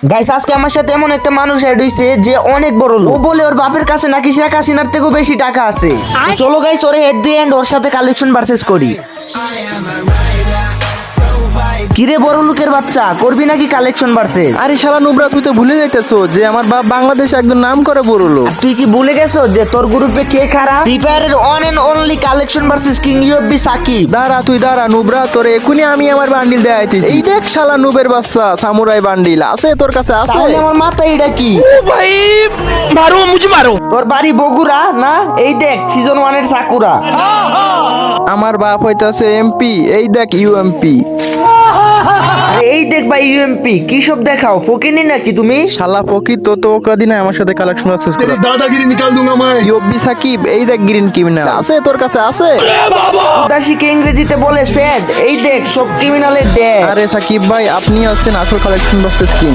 Guys আজকে আমার সাথে এমন একটা মানুষ অ্যাড হইছে যে অনেক বড় লোক। ও বলে ওর বাপের কাছে নাকি শেখ হাসিনার থেকেও বেশি টাকা আছে। তো চলো গাইস ওরে হেড দিয়ে এন্ড ওর সাথে কালেকশন ভার্সেস করি। কিরে বড় লোকের বাচ্চা, করবি নাকি কালেকশন ভার্সেস? আরে শালা নুবরা, তুই তো ভুলে যাইতেছো যে আমার বাপ বাংলাদেশে একজন নাম করে বড় লোক। তুই কি ভুলে গেছো যে তোর গ্রুপে কে খারাপ? ফ্রি ফায়ারের one and only collection versus king UFB Sakib. দাঁড়া তুই দাঁড়া নুবরা, তোরে এখনই আমি আমার বান্ডিল দেখাইতেছি। এই দেখ শালা নুবের বাচ্চা, সামুরাই বান্ডিল আছে তোর কাছে? আছে। তাহলে আমার মাথায় এটা কি? भाई मारो मुझे मारो। তোর বাড়ি বগুড়া না? এই দেখ সিজন 1 এর সাকুরা। আমার বাপ হইতাছে এমপি, এই দেখ ইউএমপি। আরে এই দেখ ভাই ইউএমপি। কি সব দেখাও, ফকিনি নাকি তুমি? শালা ফকির তো কদিন আমার সাথে কালেকশন আছে। तेरी दादागिरी निकाल दूंगा मैं। ইউএফবি সাকিব, এই দেখ গ্রিন ক্রিমিনাল আছে তোর কাছে? আছে। উদাসীকে ইংরেজিতে বলে স্যাড। এই দেখ সব ক্রিমিনালের দেখ। আরে সাকিব ভাই, আপনি হচ্ছেন আসল কালেকশন ভার্সেস কিং।